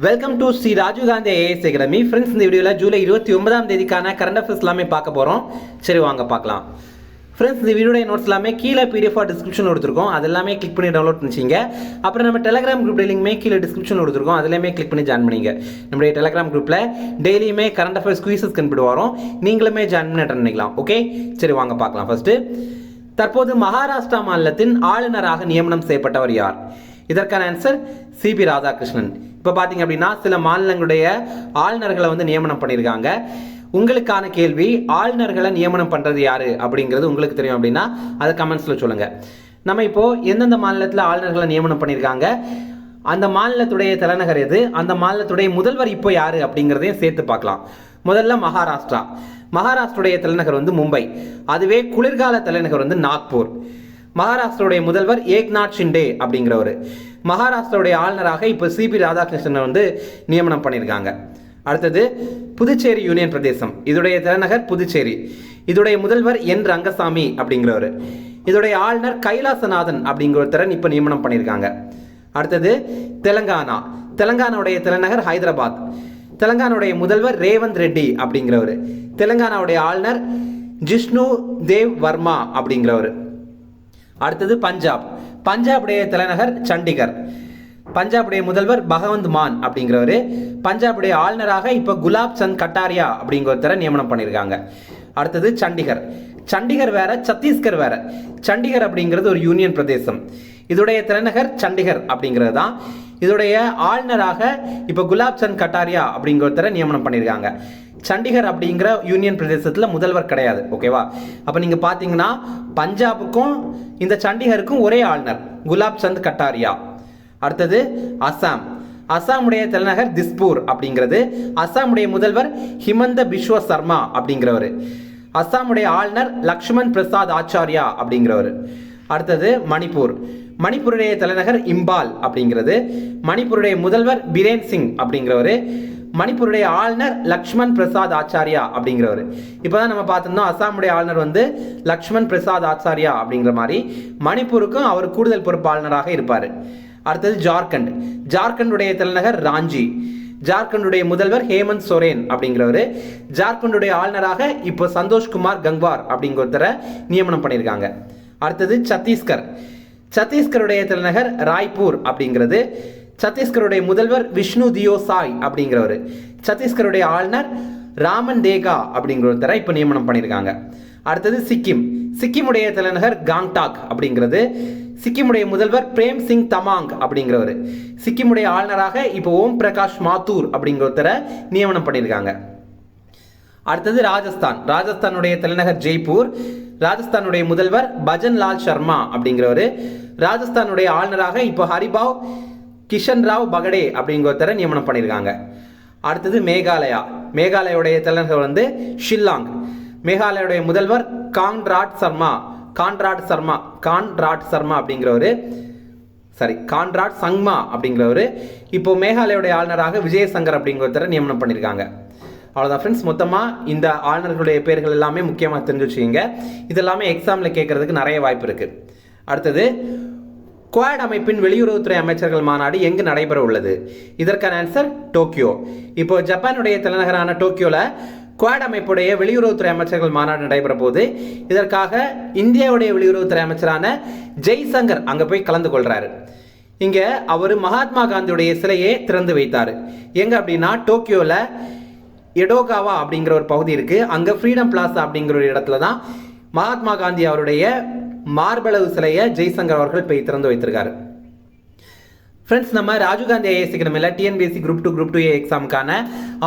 Welcome to Shri Rajiv Gandhi IAS academy. Friends, இந்த வீடியோவில் July 29ஆம் தேதிக்கான கரண்ட் அஃபேர்ஸ் எல்லாமே பார்க்க போகிறோம். சரி, வாங்க பார்க்கலாம். ஃப்ரெண்ட்ஸ், இந்த வீடியோடைய நோட்ஸ் எல்லாமே கீழே PDF டிஸ்கிரிப்ஷன் கொடுத்துருக்கோம். அது எல்லாமே கிளிக் பண்ணி டவுன்லோட் பண்ணிச்சிங்க. அப்புறம் நம்ம டெலிகிராம் குரூப் லிங்க்மே கீழே டிஸ்கிரிப்ஷன் கொடுத்துருக்கோம். அதுலேயுமே கிளிக் பண்ணி ஜாயின் பண்ணிங்க. நம்முடைய டெலிகிராம் குரூப்பில் டெய்லியுமே கரண்ட் அஃபேர்ஸ் குயிசஸ் கண்டுபிடி வரும். நீங்களுமே ஜாயின் பண்ணி அட்டன் பண்ணிக்கலாம். ஓகே, சரி வாங்க பார்க்கலாம். ஃபர்ஸ்ட், தற்போது மகாராஷ்டிரா மாநிலத்தின் ஆளுநராக நியமனம் செய்யப்பட்டவர் யார்? இதற்கான ஆன்சர் CP ராதாகிருஷ்ணன். இப்போ பார்த்தீங்க அப்படின்னா சில மாநிலங்களுடைய ஆளுநர்களை வந்து நியமனம் பண்ணியிருக்காங்க. உங்களுக்கான கேள்வி, ஆளுநர்களை நியமனம் பண்ணுறது யாரு அப்படிங்கிறது உங்களுக்கு தெரியும் அப்படின்னா அதை கமெண்ட்ஸில் சொல்லுங்க. நம்ம இப்போ எந்தெந்த மாநிலத்தில் ஆளுநர்களை நியமனம் பண்ணியிருக்காங்க, அந்த மாநிலத்துடைய தலைநகர் எது, அந்த மாநிலத்துடைய முதல்வர் இப்போ யாரு அப்படிங்கிறதையும் சேர்த்து பார்க்கலாம். முதல்ல மகாராஷ்டிரா. மகாராஷ்டிராவுடைய தலைநகர் வந்து மும்பை. அதுவே குளிர்கால தலைநகர் வந்து நாக்பூர். மகாராஷ்டிராவுடைய முதல்வர் ஏக்நாத் ஷிண்டே அப்படிங்கிறவர். மகாராஷ்டிராவுடைய ஆளுநராக இப்போ CP ராதாகிருஷ்ணன் வந்து நியமனம் பண்ணியிருக்காங்க. அடுத்தது புதுச்சேரி யூனியன் பிரதேசம். இதோடைய தலைநகர் புதுச்சேரி. இதோடைய முதல்வர் என் ரங்கசாமி அப்படிங்கிறவர். இதோடைய ஆளுநர் கைலாசநாதன் அப்படிங்கிற ஒருத்தர் இப்போ நியமனம் பண்ணியிருக்காங்க. அடுத்தது தெலங்கானா. தெலங்கானாவுடைய தலைநகர் ஹைதராபாத். தெலங்கானாவுடைய முதல்வர் ரேவந்த் ரெட்டி அப்படிங்கிறவர். தெலங்கானாவுடைய ஆளுநர் ஜிஷ்ணு தேவ் வர்மா அப்படிங்கிறவர். அடுத்தது பஞ்சாப். பஞ்சாபுடைய தலைநகர் சண்டிகர். பஞ்சாபுடைய முதல்வர் பகவந்த் மான் அப்படிங்கிறவர். பஞ்சாபுடைய ஆளுநராக இப்போ குலாப் சந்த் கட்டாரியா அப்படிங்கிற நியமனம் பண்ணியிருக்காங்க. அடுத்தது சண்டிகர். சண்டிகர் வேற, சத்தீஸ்கர் வேற. சண்டிகர் அப்படிங்கிறது ஒரு யூனியன் பிரதேசம். இதோடைய தலைநகர் சண்டிகர் அப்படிங்கிறது தான். இதோடைய ஆளுநராக இப்போ குலாப் சந்த் கட்டாரியா அப்படிங்கிற நியமனம் பண்ணியிருக்காங்க. சண்டிகர் அப்படிங்கிற யூனியன் பிரதேசத்தில் முதல்வர் கிடையாது. ஓகேவா? அப்போ நீங்கள் பார்த்தீங்கன்னா பஞ்சாபுக்கும் இந்த சண்டிகருக்கும் ஒரே ஆளுநர் குலாப் சந்த் கட்டாரியா. அடுத்தது அசாம். அசாமுடைய தலைநகர் திஸ்பூர் அப்படிங்கிறது. அசாமுடைய முதல்வர் ஹிமந்த பிஸ்வ சர்மா அப்படிங்கிறவர். அசாமுடைய ஆளுநர் லக்ஷ்மண் பிரசாத் ஆச்சாரியா அப்படிங்கிறவர். அடுத்தது மணிப்பூர். மணிப்பூருடைய தலைநகர் இம்பால் அப்படிங்கிறது. மணிப்பூருடைய முதல்வர் பிரேன் சிங் அப்படிங்கிறவர். மணிப்பூருடைய ஆளுநர் லக்ஷ்மண் பிரசாத் ஆச்சாரியா அப்படிங்கிறவர். இப்போதான் நம்ம பார்த்திருந்தோம் அசாமுடைய ஆளுநர் வந்து லக்ஷ்மண் பிரசாத் ஆச்சாரியா அப்படிங்கிற மாதிரி. மணிப்பூருக்கும் அவர் கூடுதல் பொறுப்பு ஆளுநராக இருப்பார். அடுத்தது ஜார்க்கண்ட். ஜார்க்கண்டுடைய தலைநகர் ராஞ்சி. ஜார்க்கண்டுடைய முதல்வர் ஹேமந்த் சோரேன் அப்படிங்கிறவர். ஜார்க்கண்டுடைய ஆளுநராக இப்போ சந்தோஷ்குமார் கங்வார் அப்படிங்கிற நியமனம் பண்ணியிருக்காங்க. அடுத்தது சத்தீஸ்கர். சத்தீஸ்கருடைய தலைநகர் ராய்ப்பூர் அப்படிங்கிறது. சத்தீஸ்கருடைய முதல்வர் விஷ்ணு தியோ சாய் அப்படிங்கிறவர். சத்தீஸ்கருடைய ஆளுநர் ராமன் தேகா அப்படிங்கிறவரை இப்போ நியமனம் பண்ணியிருக்காங்க. அடுத்தது சிக்கிம். சிக்கிமுடைய தலைநகர் காங்டாக் அப்படிங்கிறது. சிக்கிமுடைய முதல்வர் பிரேம் சிங் தமாங் அப்படிங்கிறவர். சிக்கிமுடைய ஆளுநராக இப்போ ஓம் பிரகாஷ் மாத்தூர் அப்படிங்கிறவரை நியமனம் பண்ணியிருக்காங்க. அடுத்தது ராஜஸ்தான். ராஜஸ்தானுடைய தலைநகர் ஜெய்ப்பூர். ராஜஸ்தானுடைய முதல்வர் பஜன் லால் சர்மா அப்படிங்கிறவர். ராஜஸ்தானுடைய ஆளுநராக இப்போ ஹரிபாவ் கிஷன் ராவ் பகடே அப்படிங்கிற நியமனம் பண்ணியிருக்காங்க. அடுத்தது மேகாலயா. மேகாலயாவுடைய தலைநகர் வந்து ஷில்லாங். மேகாலயாவுடைய முதல்வர் கான்ராட் சர்மா அப்படிங்கிறவர். கான்ராட் சங்மா அப்படிங்கிறவர். இப்போ மேகாலயாவுடைய ஆளுநராக விஜயசங்கர் அப்படிங்கிற நியமனம் பண்ணியிருக்காங்க. அவ்வளோதான் ஃப்ரெண்ட்ஸ். மொத்தமாக இந்த ஆளுநர்களுடைய பேர்கள் எல்லாமே முக்கியமாக தெரிஞ்சு வச்சுக்கிங்க. இதெல்லாமே எக்ஸாமில் கேட்கறதுக்கு நிறைய வாய்ப்பு இருக்குது. அடுத்தது, குவாட் அமைப்பின் வெளியுறவுத்துறை அமைச்சர்கள் மாநாடு எங்கு நடைபெற உள்ளது? இதற்கான ஆன்சர் டோக்கியோ. இப்போ ஜப்பானுடைய தலைநகரான டோக்கியோவில் குவாட் அமைப்புடைய வெளியுறவுத்துறை அமைச்சர்கள் மாநாடு நடைபெற போது இதற்காக இந்தியாவுடைய வெளியுறவுத்துறை அமைச்சரான ஜெய்சங்கர் அங்கே போய் கலந்து கொள்றாரு. இங்கே அவர் மகாத்மா காந்தியுடைய சிலையை திறந்து வைத்தார். எங்க அப்படின்னா டோக்கியோவில் எடோகாவா அப்படிங்கிற ஒரு பகுதி இருக்கு. அங்க ஃப்ரீடம் பிளாசா அப்படிங்கிற ஒரு இடத்துல தான் மகாத்மா காந்தி அவருடைய மார்பளவு சிலையை ஜெய்சங்கர் அவர்கள் போய் திறந்து வைத்திருக்காரு. ஃப்ரெண்ட்ஸ், நம்ம ராஜீவ் காந்தி ஐஏஎஸ் அகாடமியில் TNPSC Group 2 Group 2A எக்ஸாமுக்கான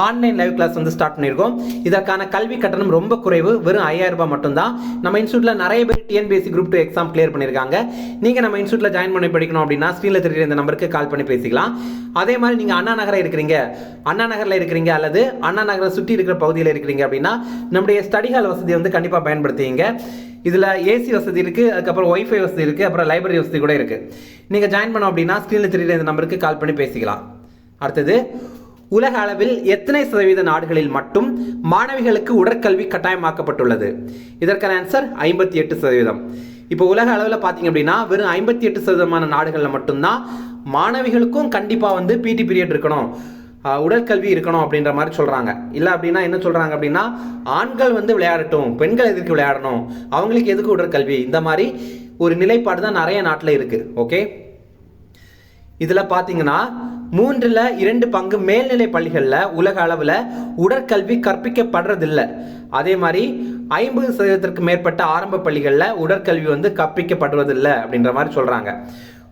ஆன்லைன் லைவ் கிளாஸ் வந்து ஸ்டார்ட் பண்ணியிருக்கோம். இதற்கான கல்வி கட்டணம் ரொம்ப குறைவு, வெறும் 5000 ரூபாய் மட்டும்தான். நம்ம இன்ஸ்டியூட்டில் நிறைய பேர் TNPSC Group 2 எக்ஸாம் கிளியர் பண்ணியிருக்காங்க. நீங்கள் நம்ம இன்ஸ்டியூட்டில் ஜாயின் பண்ணி படிக்கணும் அப்படின்னா ஸ்க்ரீனில் தெரியுற இந்த நம்பருக்கு கால் பண்ணி பேசிக்கலாம். அதே மாதிரி நீங்கள் அண்ணா நகரில் இருக்கிறீங்க அல்லது அண்ணா நகரை சுற்றி இருக்கிற பகுதியில் இருக்கிறீங்க அப்படின்னா நம்முடைய ஸ்டடி ஹால் வசதியை வந்து கண்டிப்பாக பயன்படுத்திங்க. இதில் AC வசதி இருக்குது, அதுக்கப்புறம் ஒய்ஃபை வசதி இருக்குது, அப்புறம் லைப்ரரி வசதி கூட இருக்குது. நீங்கள் ஜாயின் பண்ணோம் அப்படின்னா ஸ்க்ரீனில் தெரியுற இந்த நம்பருக்கு கால் பண்ணி பேசிக்கலாம். அடுத்தது, உலக அளவில் எத்தனை சதவீத நாடுகளில் மட்டும் மாணவிகளுக்கு உடற்கல்வி கட்டாயமாக்கப்பட்டுள்ளது? இதற்கான ஆன்சர் 58%. இப்போ உலக அளவில் பார்த்தீங்க அப்படின்னா வெறும் 58% நாடுகளில் மட்டும்தான் மாணவிகளுக்கும் கண்டிப்பாக வந்து பிடி பீரியட் இருக்கணும், உடற்கல்வி இருக்கணும் அப்படின்ற மாதிரி சொல்கிறாங்க. இல்லை அப்படின்னா என்ன சொல்கிறாங்க அப்படின்னா, ஆண்கள் வந்து விளையாடட்டும், பெண்கள் எதுக்கு விளையாடணும், அவங்களுக்கு எதுக்கு உடற்கல்வி, இந்த மாதிரி ஒரு நிலைப்பாடு தான் நிறைய நாட்டில் இருக்குது. ஓகே, இதில் பார்த்தீங்கன்னா 2/3 மேல்நிலை பள்ளிகளில் உலக அளவில் உடற்கல்வி கற்பிக்கப்படுறதில்லை. அதே மாதிரி 50% மேற்பட்ட ஆரம்ப பள்ளிகளில் உடற்கல்வி வந்து கற்பிக்கப்படுவதில்லை அப்படின்ற மாதிரி சொல்கிறாங்க.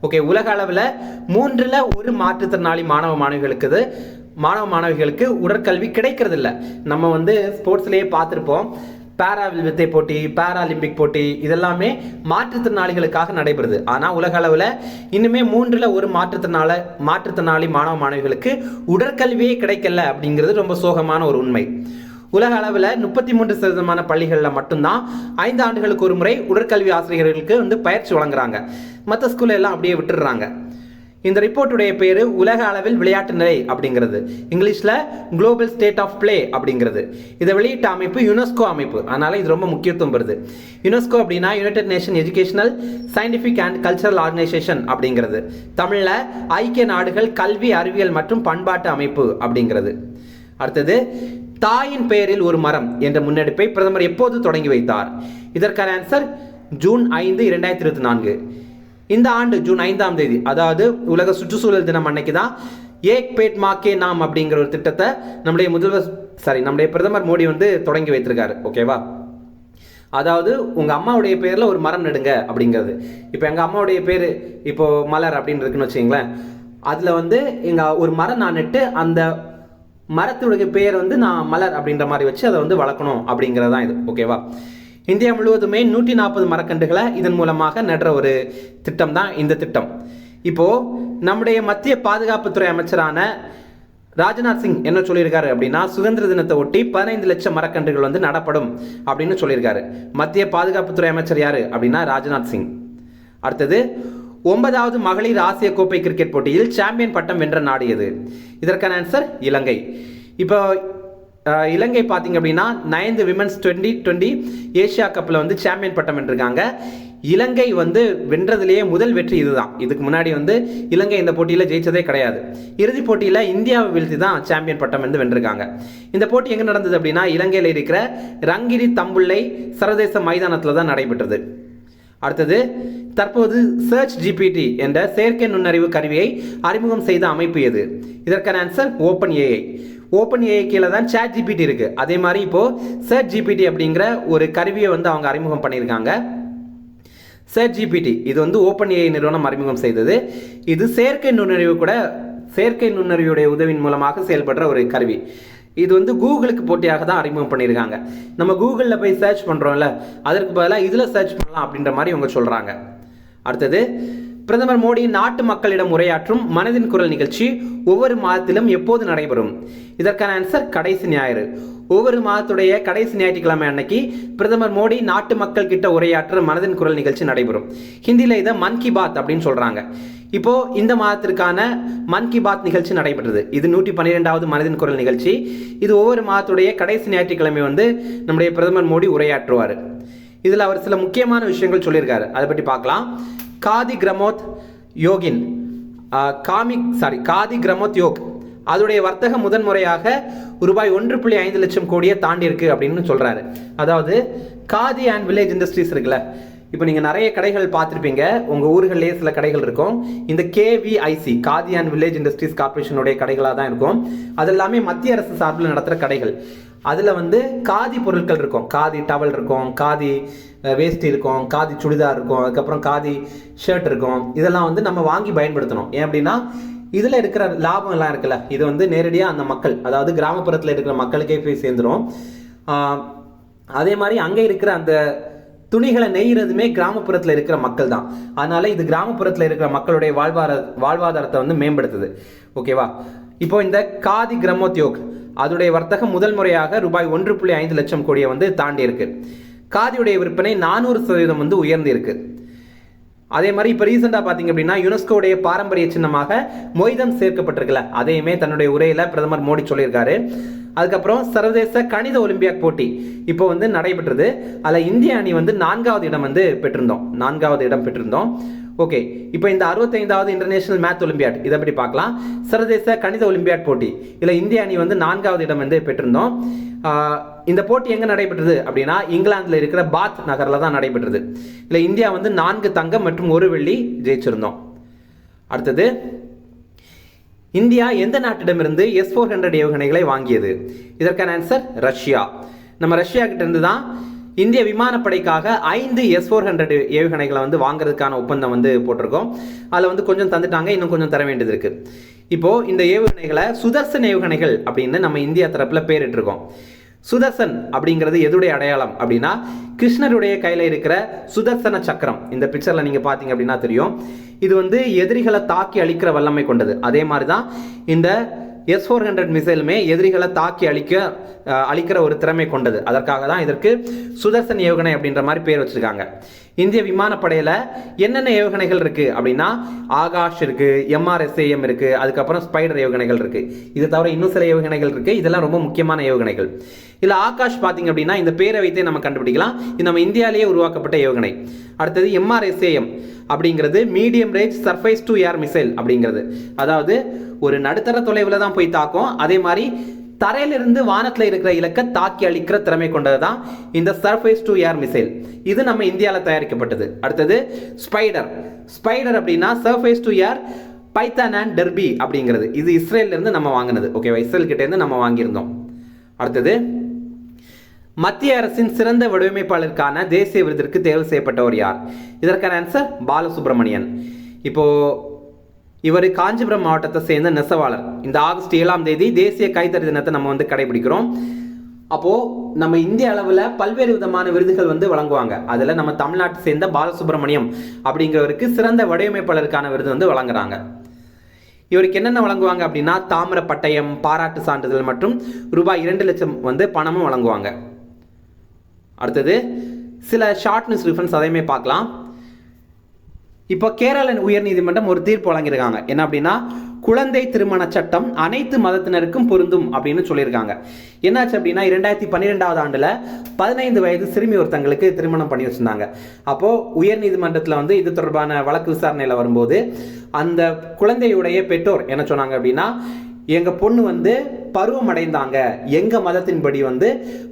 ஓகே, உலக அளவில் 1/3 மாற்றுத்திறனாளி மாணவிகளுக்கு உடற்கல்வி கிடைக்கிறதில்ல. நம்ம வந்து ஸ்போர்ட்ஸ்லேயே பார்த்துருப்போம், பேரா வில்வித்தை போட்டி, பேராலிம்பிக் போட்டி இதெல்லாமே மாற்றுத்திறனாளிகளுக்காக நடைபெறுது. ஆனால் உலக அளவில் இன்னுமே 1/3 மாற்றுத்திறனாளி மாணவிகளுக்கு உடற்கல்வியே கிடைக்கல அப்படிங்கிறது ரொம்ப சோகமான ஒரு உண்மை. உலக அளவில் 33% பள்ளிகளில் மட்டும்தான் 5 ஆண்டுகளுக்கு ஒரு முறை உடற்கல்வி ஆசிரியர்களுக்கு வந்து பயிற்சி வழங்குறாங்க. மற்ற ஸ்கூல்ல எல்லாம் அப்படியே விட்டுடுறாங்க. இந்த ரிப்போர்ட்டுடைய பேரு உலக அளவில் விளையாட்டு நிலை அப்படிங்கிறது, இங்கிலீஷ்ல குளோபல் ஸ்டேட் ஆஃப் பிளே அப்படிங்கிறது. இதை வெளியிட்ட அமைப்பு யுனெஸ்கோ அமைப்பு, அதனால இது ரொம்ப முக்கியத்துவம் பெறுது. யுனெஸ்கோ அப்படின்னா United nation educational scientific and cultural organisation அப்படிங்கிறது. தமிழ்ல ஐக்கிய நாடுகள் கல்வி அறிவியல் மற்றும் பண்பாட்டு அமைப்பு அப்படிங்கிறது. அடுத்தது, தாயின் பெயரில் ஒரு மரம் என்ற முன்னெடுப்பை பிரதமர் எப்போது தொடங்கி வைத்தார்? இதற்கான ஆன்சர் ஜூன் 5, 2024. இந்த ஆண்டு ஜூன் 5ஆம் தேதி, அதாவது உலக சுற்றுச்சூழல் தினம் அன்னைக்கு தான் ஏக் பேட் மா கே நாம் அப்படிங்கிற ஒரு திட்டத்தை நம்முடைய பிரதமர் மோடி வந்து தொடங்கி வைத்திருக்காரு. ஓகேவா, அதாவது உங்க அம்மாவுடைய பேர்ல ஒரு மரம் நடுங்க அப்படிங்கிறது. இப்போ எங்க அம்மாவுடைய பேரு இப்போ மலர் அப்படின்னு இருக்குன்னு வச்சுங்களேன், அதுல வந்து எங்க ஒரு மரம் நான் நட்டு அந்த மரத்துடைய பேர் வந்து நான் மலர் அப்படின்ற மாதிரி வச்சு அதை வந்து வளர்க்கணும் அப்படிங்கிறதான் இது. ஓகேவா, இந்தியா முழுவதுமே 140 மரக்கன்றுகளை இதன் மூலமாக நடுற ஒரு திட்டம் தான் இந்த திட்டம். இப்போ நம்முடைய மத்திய பாதுகாப்புத்துறை அமைச்சரான ராஜ்நாத் சிங் என்ன சொல்லியிருக்காரு அப்படின்னா, சுதந்திர தினத்தை ஒட்டி 15 லட்சம் மரக்கன்றுகள் வந்து நடப்படும் அப்படின்னு சொல்லியிருக்காரு. மத்திய பாதுகாப்புத்துறை அமைச்சர் யாரு அப்படின்னா ராஜ்நாத் சிங். அடுத்தது, 9வது மகளிர் ஆசிய கோப்பை கிரிக்கெட் போட்டியில் சாம்பியன் பட்டம் வென்ற நாடு எது? இதற்கான ஆன்சர் இலங்கை. இப்போ இலங்கை பார்த்தீங்க அப்படின்னா 9th விமென்ஸ் 2020 ஏஷியா கப்பில் வந்து சாம்பியன் பட்டம் வென்றிருக்காங்க. இலங்கை வந்து வென்றதுலேயே முதல் வெற்றி இதுதான். இதுக்கு முன்னாடி வந்து இலங்கை இந்த போட்டியில் ஜெயிச்சதே கிடையாது. இறுதிப் போட்டியில் இந்தியாவை வீழ்த்தி தான் சாம்பியன் பட்டம் வந்து வென்றிருக்காங்க. இந்த போட்டி எங்கே நடந்தது அப்படின்னா, இலங்கையில் இருக்கிற ரங்கிரி தம்புள்ளை சர்வதேச மைதானத்தில் தான் நடைபெற்றது. அடுத்தது, தற்போது சர்ச் ஜிபிடி என்ற செயற்கை நுண்ணறிவு கருவியை அறிமுகம் செய்த அமைப்பு எது? இதற்கான answer open AI. Open AI கீழே தான் சாட் ஜிபிடி இருக்கு. அதே மாதிரி இப்போ சர்ச் ஜிபிடி அப்படிங்கிற ஒரு கருவியை வந்து அவங்க அறிமுகம் பண்ணியிருக்காங்க. சர்ச் ஜிபிடி இது வந்து ஓப்பன் ஏஐ நிறுவனம் அறிமுகம் செய்தது. இது செயற்கை நுண்ணறிவுடைய உதவியின் மூலமாக செயல்படுற ஒரு கருவி. இது வந்து கூகுளுக்கு போட்டியாக தான் அறிமுகம் பண்ணியிருக்காங்க. நம்ம கூகுளில் போய் சர்ச் பண்ணுறோம்ல, அதற்கு பதிலாக இதில் சர்ச் பண்ணலாம் அப்படின்ற மாதிரி இவங்க சொல்கிறாங்க. அடுத்தது, பிரதமர் மோடி நாட்டு மக்களிடம் உரையாற்றும் மனதின் குரல் நிகழ்ச்சி ஒவ்வொரு மாதத்திலும் எப்போது நடைபெறும்? இதற்கான ஆன்சர் கடைசி ஞாயிறு. ஒவ்வொரு மாதத்துடைய கடைசி ஞாயிற்றுக்கிழமை அன்னைக்கு பிரதமர் மோடி நாட்டு மக்கள் கிட்ட உரையாற்ற மனதின் குரல் நிகழ்ச்சி நடைபெறும். ஹிந்தியில் இதை மன் கி பாத் அப்படின்னு சொல்றாங்க. இப்போ இந்த மாதத்திற்கான மன் கி பாத் நிகழ்ச்சி நடைபெற்றது. இது 112வது மனதின் குரல் நிகழ்ச்சி. இது ஒவ்வொரு மாதத்துடைய கடைசி ஞாயிற்றுக்கிழமை வந்து நம்முடைய பிரதமர் மோடி உரையாற்றுவார். இதில் அவர் சில முக்கியமான விஷயங்கள் சொல்லியிருக்காரு, அதை பற்றி பார்க்கலாம். காதி கிராமோத் யோக் அதோடைய வர்த்தகம் முதன்முறையாக ரூபாய் 1.5 லட்சம் கோடியை தாண்டி இருக்கு அப்படின்னு சொல்றாரு. அதாவது காதி அண்ட் வில்லேஜ் இண்டஸ்ட்ரீஸ் இருக்குல்ல, இப்போ நீங்கள் நிறைய கடைகள் பார்த்துருப்பீங்க, உங்கள் ஊர்கள்லேயே சில கடைகள் இருக்கும். இந்த KVIC Khadi and village industries கார்பரேஷனுடைய கடைகளாக தான் இருக்கும். அது எல்லாமே மத்திய அரசு சார்பில் நடத்துகிற கடைகள். அதில் வந்து காதி பொருட்கள் இருக்கும், காதி டவல் இருக்கும், காதி வேஷ்டி இருக்கும், காதி சுடிதார் இருக்கும், அதுக்கப்புறம் காதி ஷர்ட் இருக்கும். இதெல்லாம் வந்து நம்ம வாங்கி பயன்படுத்தணும். ஏன் அப்படின்னா இதில் இருக்கிற லாபம் எல்லாம் இருக்குல்ல, இது வந்து நேரடியாக அந்த மக்கள், அதாவது கிராமப்புறத்தில் இருக்கிற மக்களுக்கே போய் சேர்ந்துடும். அதே மாதிரி அங்கே இருக்கிற அந்த துணிகளை நெய்கிறதுமே கிராமப்புறத்தில் இருக்கிற மக்கள் தான். அதனால இது கிராமப்புறத்தில் இருக்கிற மக்களுடைய வாழ்வாதாரத்தை வந்து மேம்படுத்துது. ஓகேவா, இப்போ இந்த காதி கிராமோத்யோக் அதோடைய வர்த்தகம் முதல் முறையாக ரூபாய் 1.5 லட்சம் கோடியை வந்து தாண்டி இருக்கு. காதியுடைய விற்பனை 400% வந்து உயர்ந்து இருக்கு. அதே மாதிரி இப்போ ரீசெண்டாக பார்த்தீங்க அப்படின்னா யுனெஸ்கோடைய பாரம்பரிய சின்னமாக மொய்தம் சேர்க்கப்பட்டிருக்குல்ல, அதையுமே தன்னுடைய உரையில் பிரதமர் மோடி சொல்லியிருக்காரு. அதுக்கப்புறம் சர்வதேச கணித ஒலிம்பியாட் போட்டி இப்போ வந்து நடைபெற்றது. அதில் இந்திய அணி வந்து 4வது இடம் பெற்றிருந்தோம். ஓகே, இப்போ இந்த 65வது இன்டர்நேஷனல் மேத் ஒலிம்பியாட் இதை பற்றி பார்க்கலாம். சர்வதேச கணித ஒலிம்பியாட் போட்டி இதில் இந்திய அணி வந்து 4வது இடம் வந்து பெற்றிருந்தோம். இந்த போட்டி எங்கே நடைபெற்றது அப்படின்னா இங்கிலாந்தில் இருக்கிற பாத் நகரில் தான் நடைபெற்றது. இதில் இந்தியா வந்து 4 தங்கம் மற்றும் 1 வெள்ளி ஜெயிச்சிருந்தோம். அடுத்தது, இந்தியா எந்த நாட்டிடமிருந்து S-400 ஏவுகணைகளை வாங்கியது? இதற்கான ஆன்சர் ரஷ்யா. நம்ம ரஷ்யா கிட்ட இருந்து தான் இந்திய விமானப்படைக்காக 5 S-400 ஏவுகணைகளை வந்து வாங்குறதுக்கான ஒப்பந்தம் வந்து போட்டிருக்கோம். அதில் வந்து கொஞ்சம் தந்துட்டாங்க, இன்னும் கொஞ்சம் தர வேண்டியது இருக்கு. இப்போ இந்த ஏவுகணைகளை சுதர்சன் ஏவுகணைகள் அப்படின்னு நம்ம இந்தியா தரப்புல பேரிட்டிருக்கோம். சுதர்சன் அப்படிங்கிறது எதுடைய அடையாளம் அப்படின்னா கிருஷ்ணருடைய கையில் இருக்கிற சுதர்சன சக்கரம். இந்த பிக்சர்ல நீங்க பார்த்தீங்க அப்படின்னா தெரியும். இது வந்து எதிரிகளை தாக்கி அழிக்கிற வல்லமை கொண்டது. அதே மாதிரி தான் இந்த S-400 மிசைலுமே எதிரிகளை தாக்கி அழிக்கிற ஒரு திறமை கொண்டது. அதற்காக தான் இதற்கு சுதர்சன் ஏவுகணை அப்படின்ற மாதிரி பேர் வச்சிருக்காங்க. இந்திய விமானப்படையில என்னென்ன ஏவுகணைகள் இருக்கு அப்படின்னா ஆகாஷ் இருக்கு, MRSAM இருக்கு, அதுக்கப்புறம் ஸ்பைடர் ஏவுகணைகள் இருக்கு. இது தவிர இன்னும் சில ஏவுகணைகள் இருக்கு. இதெல்லாம் ரொம்ப முக்கியமான ஏவுகணைகள். இதுல ஆகாஷ் பாத்தீங்க அப்படின்னா இந்த பேரை வைத்தே நம்ம கண்டுபிடிக்கலாம். இது நம்ம இந்தியாவிலேயே உருவாக்கப்பட்ட ஏவுகணை. அடுத்தது MRSAM அப்படிங்கிறது medium range surface to air missile அப்படிங்கிறது. அதாவது ஒரு நடுத்தர தொலைவில் தான் போய் தாக்கும். அதே மாதிரி தரையிலிருந்து வானத்தில் இருக்கிற இலக்கை தாக்கி அழிக்கிற திறமை கொண்டது தான் இந்த சர்ஃபேஸ் டு ஏர் மிசைல். இது நம்ம இந்தியாவில் தயாரிக்கப்பட்டது. அடுத்தது ஸ்பைடர். ஸ்பைடர் அப்படின்னா surface to air Python and derby அப்படிங்கிறது. இது இஸ்ரேல்ல இருந்து நம்ம வாங்கினது. ஓகேவா, இஸ்ரேல் கிட்ட இருந்து நம்ம வாங்கியிருந்தோம். அடுத்தது, மத்திய அரசின் சிறந்த வடிவமைப்பாளருக்கான தேசிய விருதிற்கு தேர்வு செய்யப்பட்டவர் யார்? இதற்கான ஆன்சர் பாலசுப்ரமணியன். இப்போ இவர் காஞ்சிபுரம் மாவட்டத்தை சேர்ந்த நெசவாளர். இந்த ஆகஸ்ட் 7ஆம் தேதி தேசிய கைத்தறி தினத்தை நம்ம வந்து கடைபிடிக்கிறோம். அப்போ நம்ம இந்திய அளவில் பல்வேறு விதமான விருதுகள் வந்து வழங்குவாங்க. அதில் நம்ம தமிழ்நாட்டை சேர்ந்த பாலசுப்ரமணியம் அப்படிங்கிறவருக்கு சிறந்த வடிவமைப்பாளருக்கான விருது வந்து வழங்குறாங்க. இவருக்கு என்னென்ன வழங்குவாங்க அப்படின்னா தாமிர பட்டயம், பாராட்டு சான்றிதழ் மற்றும் ரூபாய் 2 லட்சம் வந்து பணமும் வழங்குவாங்க. அடுத்தது, சில ஷார்ட் நியூஸ் ரிஃபரன்ஸ் அதையுமே பார்க்கலாம். இப்போ கேரள உயர்நீதிமன்றம் ஒரு தீர்ப்பு வழங்கியிருக்காங்க. என்ன அப்படின்னா குழந்தை திருமண சட்டம் அனைத்து மதத்தினருக்கும் பொருந்தும் அப்படின்னு சொல்லியிருக்காங்க. என்னாச்சு அப்படின்னா 2012ஆவது ஆண்டுல 15 வயது சிறுமி ஒருத்தங்களுக்கு திருமணம் பண்ணி வச்சிருந்தாங்க. அப்போ உயர்நீதிமன்றத்தில் வந்து இது தொடர்பான வழக்கு விசாரணையில் வரும்போது அந்த குழந்தையுடைய பெற்றோர் என்ன சொன்னாங்க அப்படின்னா எங்க பொண்ணு வந்து பருவம் அடைந்தாங்க, எங்க மதத்தின்படி வந்து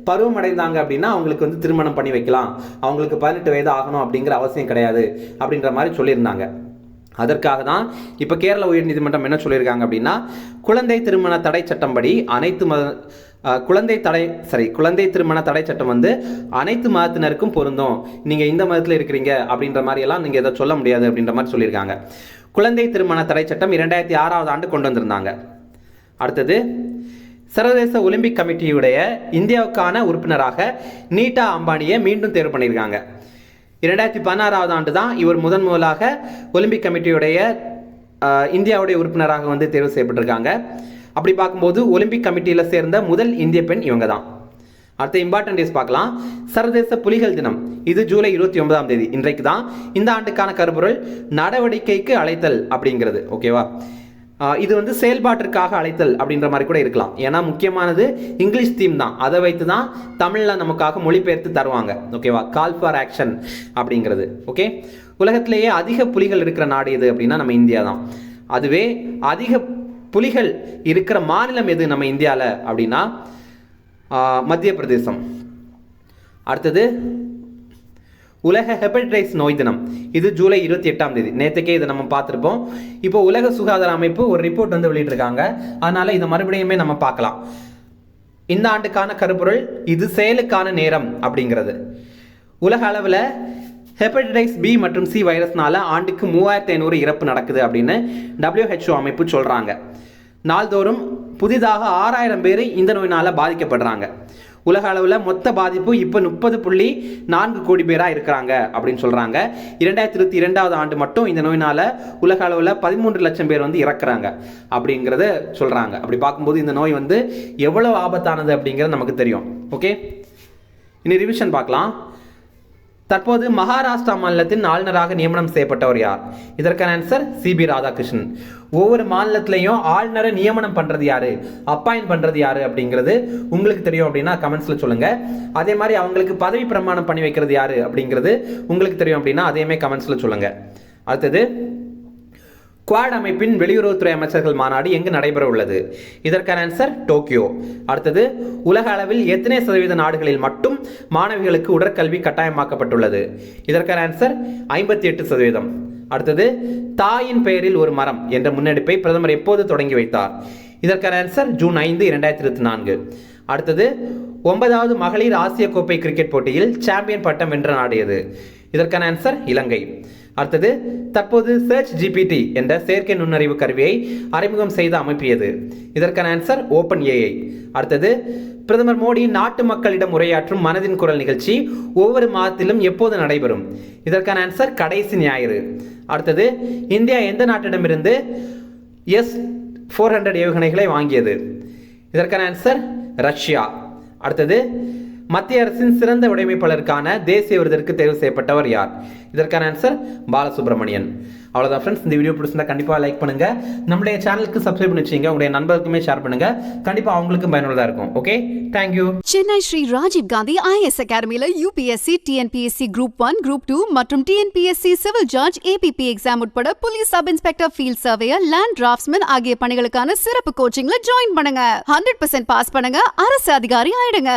பருவம் அடைந்தாங்க அப்படின்னா அவங்களுக்கு வந்து திருமணம் பண்ணி வைக்கலாம், அவங்களுக்கு 18 வயது ஆகணும் அப்படிங்கிற அவசியம் கிடையாது அப்படின்ற மாதிரி சொல்லியிருந்தாங்க. அதற்காக தான் இப்போ கேரள உயர்நீதிமன்றம் என்ன சொல்லியிருக்காங்க அப்படின்னா குழந்தை திருமண தடை சட்டம் படி குழந்தை திருமண தடை சட்டம் வந்து அனைத்து மதத்தினருக்கும் பொருந்தும், நீங்க இந்த மதத்தில் இருக்கிறீங்க அப்படின்ற மாதிரி எல்லாம் நீங்க எதை சொல்ல முடியாது அப்படின்ற மாதிரி சொல்லியிருக்காங்க. குழந்தை திருமண தடை சட்டம் 2006ஆவது ஆண்டு கொண்டு வந்திருந்தாங்க. அடுத்தது, சர்வதேச ஒலிம்பிக் கமிட்டியுடைய இந்தியாவுக்கான உறுப்பினராக நீட்டா அம்பானியை மீண்டும் தேர்வு பண்ணியிருக்காங்க. 2016ஆவது ஆண்டு தான் இவர் முதலாக ஒலிம்பிக் கமிட்டியுடைய இந்தியாவுடைய உறுப்பினராக வந்து தேர்வு செய்யப்பட்டிருக்காங்க. அப்படி பார்க்கும்போது ஒலிம்பிக் கமிட்டியில் சேர்ந்த முதல் இந்திய பெண் இவங்க தான். அடுத்த இம்பார்ட்டன்ட் டேஸ் பார்க்கலாம். சர்வதேச புலிகள் தினம் இது ஜூலை 29ஆம் தேதி. இன்றைக்கு தான் இந்த ஆண்டுக்கான கருப்பொருள் நடவடிக்கைக்கு அழைத்தல் அப்படிங்கிறது. ஓகேவா, இது வந்து செயல்பாட்டிற்காக அழைத்தல் அப்படின்ற மாதிரி கூட இருக்கலாம். ஏன்னா முக்கியமானது இங்கிலீஷ் தீம் தான், அதை வைத்து தான் தமிழில் நமக்காக மொழிபெயர்த்து தருவாங்க. ஓகேவா, கால் ஃபார் ஆக்ஷன் அப்படிங்கிறது. ஓகே, உலகத்திலேயே அதிக புலிகள் இருக்கிற நாடு எது அப்படின்னா நம்ம இந்தியா தான். அதுவே அதிக புலிகள் இருக்கிற மாநிலம் எது நம்ம இந்தியாவில் அப்படின்னா மத்திய பிரதேசம். அடுத்தது, உலக ஹெப்படைட்டிஸ் நோய் தினம் இது ஜூலை 28ஆம் தேதி. நேற்றுக்கே இதை நம்ம பார்த்துருப்போம். இப்போ உலக சுகாதார அமைப்பு ஒரு ரிப்போர்ட் வந்து வெளியிட்டிருக்காங்க. அதனால இதை மறுபடியுமே நம்ம பார்க்கலாம். இந்த ஆண்டுக்கான கருப்பொருள் இது செயலுக்கான நேரம் அப்படிங்கிறது. உலக அளவில் ஹெப்படைட்டிஸ் பி மற்றும் சி வைரஸ்னால ஆண்டுக்கு 3500 இறப்பு நடக்குது அப்படின்னு WHO அமைப்பு சொல்றாங்க. நாள்தோறும் புதிதாக 6000 பேர் இந்த நோயினால பாதிக்கப்படுறாங்க. உலக அளவில் மொத்த பாதிப்பு இப்போ 30.4 கோடி பேராக இருக்கிறாங்க அப்படின்னு சொல்றாங்க. 2022ஆவது ஆண்டு மட்டும் இந்த நோயினால உலக அளவில் 13 லட்சம் பேர் வந்து இறக்குறாங்க அப்படிங்கிறத சொல்றாங்க. அப்படி பார்க்கும்போது இந்த நோய் வந்து எவ்வளவு ஆபத்தானது அப்படிங்கிறது நமக்கு தெரியும். ஓகே, இனி ரிவிஷன் பார்க்கலாம். தற்போது மகாராஷ்டிரா மாநிலத்தின் ஆளுநராக நியமனம் செய்யப்பட்டவர் யார்? இதற்கான ஆன்சர் CB ராதாகிருஷ்ணன். ஒவ்வொரு மாநிலத்திலையும் ஆளுநரை நியமனம் பண்றது யாரு, அப்பாயிண்ட் பண்றது யாரு அப்படிங்கிறது உங்களுக்கு தெரியும் அப்படின்னா கமெண்ட்ஸ்ல சொல்லுங்க. அதே மாதிரி அவங்களுக்கு பதவி பிரமாணம் பண்ணி வைக்கிறது யாரு அப்படிங்கிறது உங்களுக்கு தெரியும் அப்படின்னா அதையுமே கமெண்ட்ஸ்ல சொல்லுங்க. அடுத்தது குவாட் அமைப்பின் வெளியுறவுத்துறை அமைச்சர்கள் மாநாடு எங்கு நடைபெற உள்ளது? இதற்கான ஆன்சர் டோக்கியோ. அடுத்தது உலக அளவில் எத்தனை சதவீத நாடுகளில் மட்டும் மாணவிகளுக்கு உடற்கல்வி கட்டாயமாக்கப்பட்டுள்ளது? இதற்கான ஆன்சர் 58%. அடுத்தது தாயின் பெயரில் ஒரு மரம் என்ற முன்னெடுப்பை பிரதமர் எப்போது தொடங்கி வைத்தார்? இதற்கான ஆன்சர் ஜூன் 5, 2024. அடுத்தது 9வது மகளிர் ஆசிய கோப்பை கிரிக்கெட் போட்டியில் சாம்பியன் பட்டம் வென்ற நாடு எது? இதற்கான ஆன்சர் இலங்கை. அடுத்தது தற்போது சர்ச் ஜிபிடி என்ற செயற்கை நுண்ணறிவு கருவியை அறிமுகம் செய்த அமைப்பு எது? இதற்கான ஆன்சர் ஓப்பன் ஏஐ. அடுத்தது பிரதமர் மோடி நாட்டு மக்களிடம் உரையாற்றும் மனதின் குரல் நிகழ்ச்சி ஒவ்வொரு மாதத்திலும் எப்போது நடைபெறும்? இதற்கான ஆன்சர் கடைசி ஞாயிறு. அடுத்தது இந்தியா எந்த நாட்டிடமிருந்து S-400 ஏவுகணைகளை வாங்கியது? இதற்கான ஆன்சர் ரஷ்யா. அடுத்தது மத்திய அரசின் சிறந்த உடைமைப்பாளருக்கான தேசிய விருதிற்கு தேர்வு செய்யப்பட்டவர் யார்? இதற்கான ஆன்சர் பாலசுப்ரமணியன். அவ்வளோதான் ஃப்ரெண்ட்ஸ். இந்த வீடியோ பிடிச்சிருந்தா கண்டிப்பாக லைக் பண்ணுங்க, நம்மளுடைய சேனலுக்கு சப்ஸ்கிரைப் பண்ணி வச்சுங்க, உங்களுடைய நண்பர்களுக்குமே ஷேர் பண்ணுங்க, கண்டிப்பாக அவங்களுக்கும் பயனுள்ளதாக இருக்கும். Okay, thank you. Chennai Shri Rajiv Gandhi IAS அகாடமியில் UPSC, TNPSC Group 1, Group 2 மற்றும் TNPSC civil judge, APP exam உட்பட police sub inspector, field surveyor, land draftsman ஆகிய பணிகளுக்கான சிறப்பு கோச்சிங்ல ஜாயின் பண்ணுங்க. 100% பாஸ் பண்ணுங்க, அரசு அதிகாரி ஆயிடுங்க.